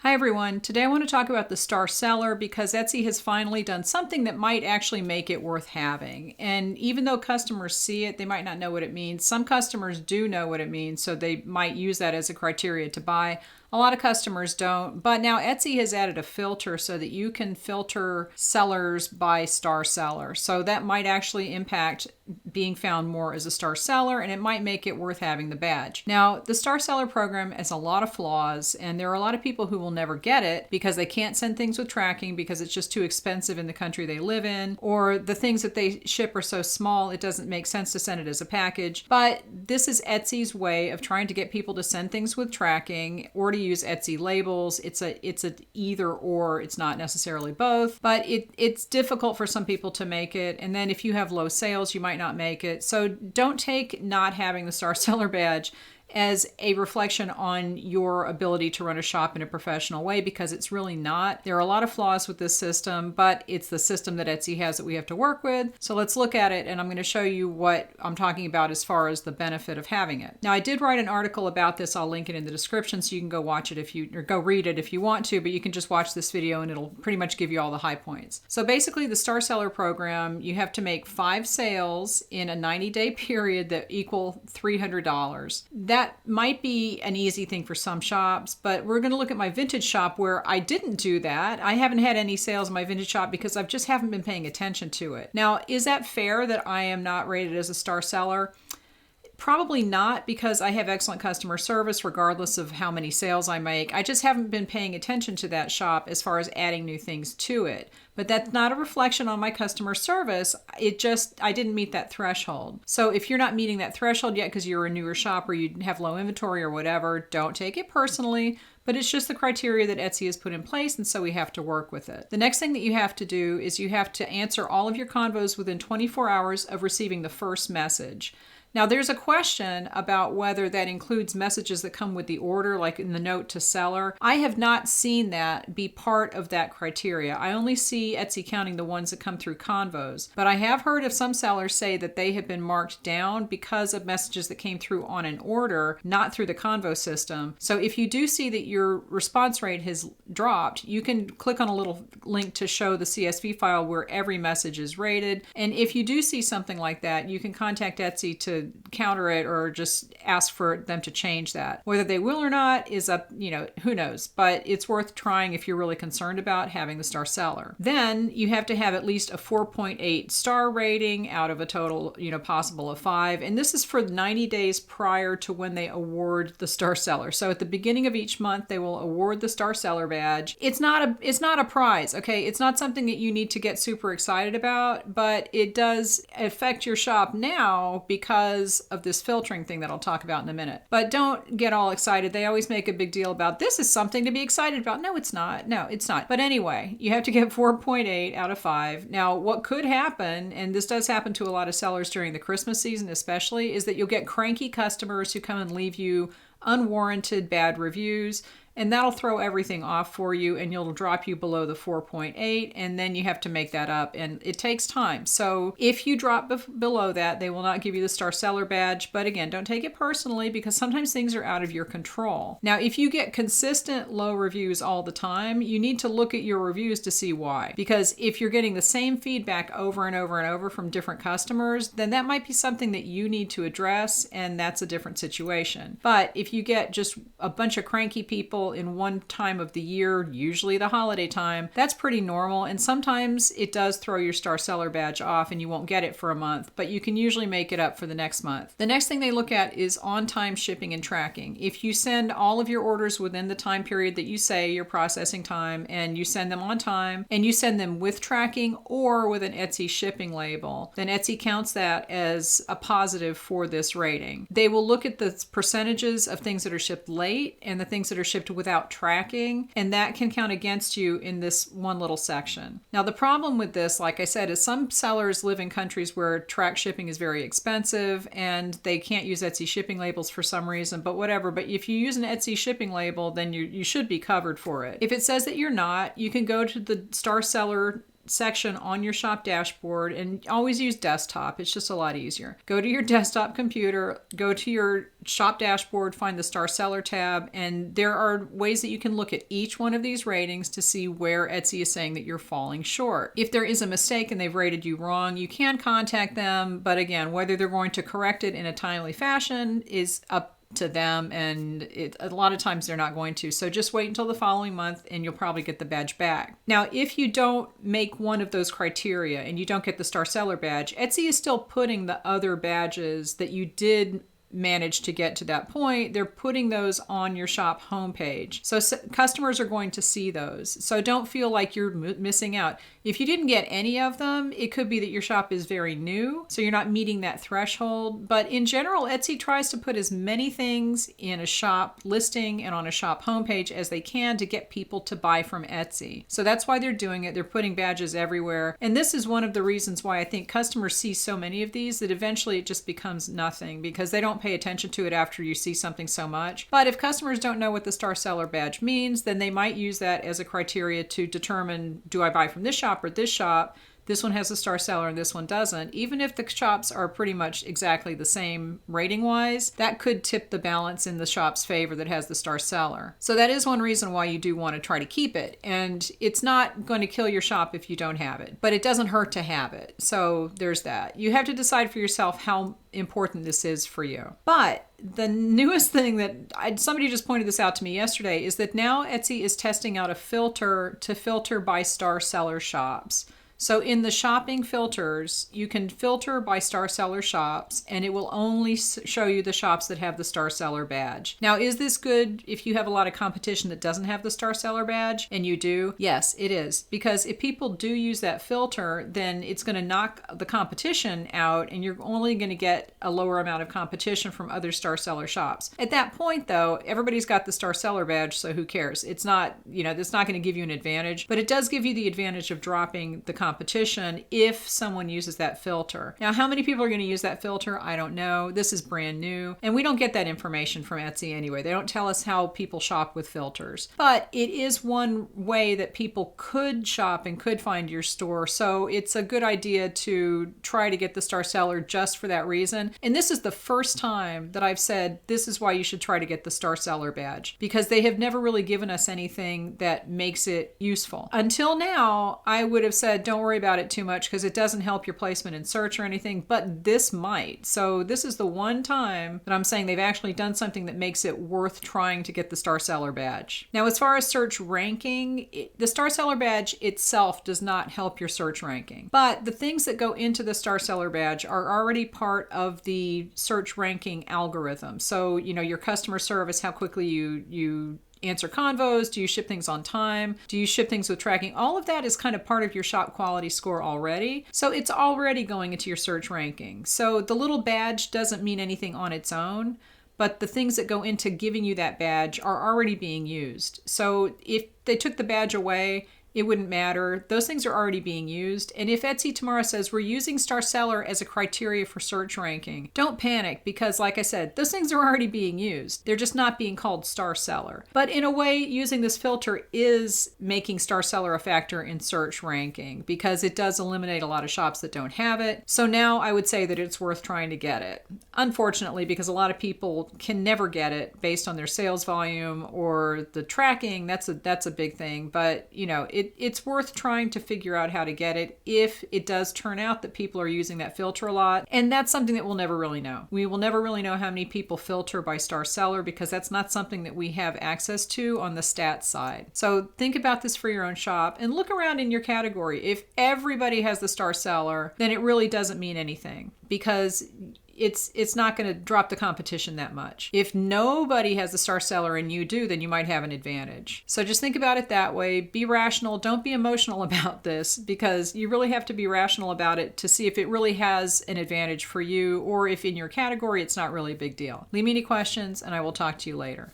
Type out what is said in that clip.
Hi everyone, today I want to talk about the star seller because Etsy has finally done something that might actually make it worth having. And even though customers see it, they might not know what it means. Some customers do know what it means, so they might use that as a criteria to buy. A lot of customers don't, but now Etsy has added a filter so that you can filter sellers by star seller. So that might actually impact being found more as a star seller, and it might make it worth having the badge. Now, the star seller program has a lot of flaws, and there are a lot of people who will never get it because they can't send things with tracking because it's just too expensive in the country they live in, or the things that they ship are so small it doesn't make sense to send it as a package. But this is Etsy's way of trying to get people to send things with tracking or to use Etsy labels. It's a either or, it's not necessarily both, but it's difficult for some people to make it. And then if you have low sales, you might not make it. So don't take not having the star seller badge as a reflection on your ability to run a shop in a professional way, because it's really not. There are a lot of flaws with this system, but it's the system that Etsy has that we have to work with. So let's look at it, and I'm going to show you what I'm talking about as far as the benefit of having it. Now, I did write an article about this. I'll link it in the description so you can go watch it or go read it if you want to, but you can just watch this video and it'll pretty much give you all the high points. So basically, the Star Seller program, you have to make 5 sales in a 90-day period that equal $300. That might be an easy thing for some shops, but we're going to look at my vintage shop where I didn't do that. I haven't had any sales in my vintage shop because I just haven't been paying attention to it. Now, is that fair that I am not rated as a star seller? Probably not, because I have excellent customer service regardless of how many sales I make. I just haven't been paying attention to that shop as far as adding new things to it. But that's not a reflection on my customer service. I didn't meet that threshold. So if you're not meeting that threshold yet because you're a newer shop or you have low inventory or whatever, don't take it personally. But it's just the criteria that Etsy has put in place, and so we have to work with it. The next thing that you have to do is you have to answer all of your convos within 24 hours of receiving the first message. Now, there's a question about whether that includes messages that come with the order, like in the note to seller. I have not seen that be part of that criteria. I only see Etsy counting the ones that come through convos. But I have heard of some sellers say that they have been marked down because of messages that came through on an order, not through the convo system. So if you do see that your response rate has dropped, you can click on a little link to show the CSV file where every message is rated. And if you do see something like that, you can contact Etsy to counter it or just ask for them to change that. Whether they will or not is up, who knows, but it's worth trying if you're really concerned about having the star seller. Then you have to have at least a 4.8 star rating out of a total, possible of 5. And this is for 90 days prior to when they award the star seller. So at the beginning of each month, they will award the star seller badge. It's not a prize, okay? It's not something that you need to get super excited about, but it does affect your shop now because of this filtering thing that I'll talk about in a minute. But don't get all excited. They always make a big deal about this is something to be excited about. No, it's not. No, it's not. But anyway, you have to get 4.8 out of 5. Now, what could happen, and this does happen to a lot of sellers during the Christmas season especially, is that you'll get cranky customers who come and leave you unwarranted bad reviews. And that'll throw everything off for you, and you'll drop you below the 4.8, and then you have to make that up, and it takes time. So if you drop below that, they will not give you the star seller badge. But again, don't take it personally, because sometimes things are out of your control. Now, if you get consistent low reviews all the time, you need to look at your reviews to see why. Because if you're getting the same feedback over and over and over from different customers, then that might be something that you need to address, and that's a different situation. But if you get just a bunch of cranky people in one time of the year, usually the holiday time, that's pretty normal. And sometimes it does throw your star seller badge off and you won't get it for a month, but you can usually make it up for the next month. The next thing they look at is on-time shipping and tracking. If you send all of your orders within the time period that you say your processing time, and you send them on time, and you send them with tracking or with an Etsy shipping label, then Etsy counts that as a positive for this rating. They will look at the percentages of things that are shipped late and the things that are shipped without tracking, and that can count against you in this one little section. Now, the problem with this, like I said, is some sellers live in countries where track shipping is very expensive and they can't use Etsy shipping labels for some reason, but whatever. But if you use an Etsy shipping label, then you should be covered for it. If it says that you're not, you can go to the star seller section on your shop dashboard, and always use desktop. It's just a lot easier. Go to your desktop computer, go to your shop dashboard, find the star seller tab, and there are ways that you can look at each one of these ratings to see where Etsy is saying that you're falling short. If there is a mistake and they've rated you wrong, you can contact them, but again, whether they're going to correct it in a timely fashion is up to them, and a lot of times they're not going to. So just wait until the following month and you'll probably get the badge back. Now, if you don't make one of those criteria and you don't get the star seller badge, Etsy is still putting the other badges that you did manage to get to that point. They're putting those on your shop homepage. So customers are going to see those. So don't feel like you're missing out. If you didn't get any of them, it could be that your shop is very new, so you're not meeting that threshold. But in general, Etsy tries to put as many things in a shop listing and on a shop homepage as they can to get people to buy from Etsy. So that's why they're doing it. They're putting badges everywhere. And this is one of the reasons why I think customers see so many of these that eventually it just becomes nothing, because they don't pay attention to it after you see something so much. But if customers don't know what the star seller badge means, then they might use that as a criteria to determine, do I buy from this shop or this shop? This one has a star seller and this one doesn't. Even if the shops are pretty much exactly the same rating wise, that could tip the balance in the shop's favor that has the star seller. So that is one reason why you do want to try to keep it. And it's not going to kill your shop if you don't have it, but it doesn't hurt to have it. So there's that. You have to decide for yourself how important this is for you. But the newest thing that somebody just pointed this out to me yesterday is that now Etsy is testing out a filter to filter by star seller shops. So in the shopping filters, you can filter by star seller shops, and it will only show you the shops that have the star seller badge. Now, is this good if you have a lot of competition that doesn't have the star seller badge and you do? Yes, it is. Because if people do use that filter, then it's going to knock the competition out, and you're only going to get a lower amount of competition from other star seller shops. At that point, though, everybody's got the star seller badge, so who cares? It's not, it's not going to give you an advantage, but it does give you the advantage of dropping the competition if someone uses that filter. Now, how many people are going to use that filter? I don't know. This is brand new, and we don't get that information from Etsy anyway. They don't tell us how people shop with filters, but it is one way that people could shop and could find your store. So it's a good idea to try to get the star seller just for that reason. And this is the first time that I've said this is why you should try to get the star seller badge, because they have never really given us anything that makes it useful. Until now, I would have said don't worry about it too much because it doesn't help your placement in search or anything, but this might. So this is the one time that I'm saying they've actually done something that makes it worth trying to get the star seller badge. Now, as far as search ranking, the star seller badge itself does not help your search ranking, but the things that go into the star seller badge are already part of the search ranking algorithm. So, your customer service, how quickly you answer convos, do you ship things on time, do you ship things with tracking, all of that is kind of part of your shop quality score already. So it's already going into your search ranking. So the little badge doesn't mean anything on its own, but the things that go into giving you that badge are already being used. So if they took the badge away, it wouldn't matter. Those things are already being used. And if Etsy tomorrow says we're using star seller as a criteria for search ranking, don't panic, because like I said, those things are already being used. They're just not being called star seller. But in a way, using this filter is making star seller a factor in search ranking because it does eliminate a lot of shops that don't have it. So now I would say that it's worth trying to get it. Unfortunately, because a lot of people can never get it based on their sales volume or the tracking, that's a big thing. But it's worth trying to figure out how to get it if it does turn out that people are using that filter a lot. And that's something that we'll never really know. We will never really know how many people filter by star seller because that's not something that we have access to on the stats side. So think about this for your own shop and look around in your category. If everybody has the star seller, then it really doesn't mean anything because it's not going to drop the competition that much. If nobody has the star seller and you do, then you might have an advantage. So just think about it that way. Be rational. Don't be emotional about this because you really have to be rational about it to see if it really has an advantage for you or if in your category it's not really a big deal. Leave me any questions and I will talk to you later.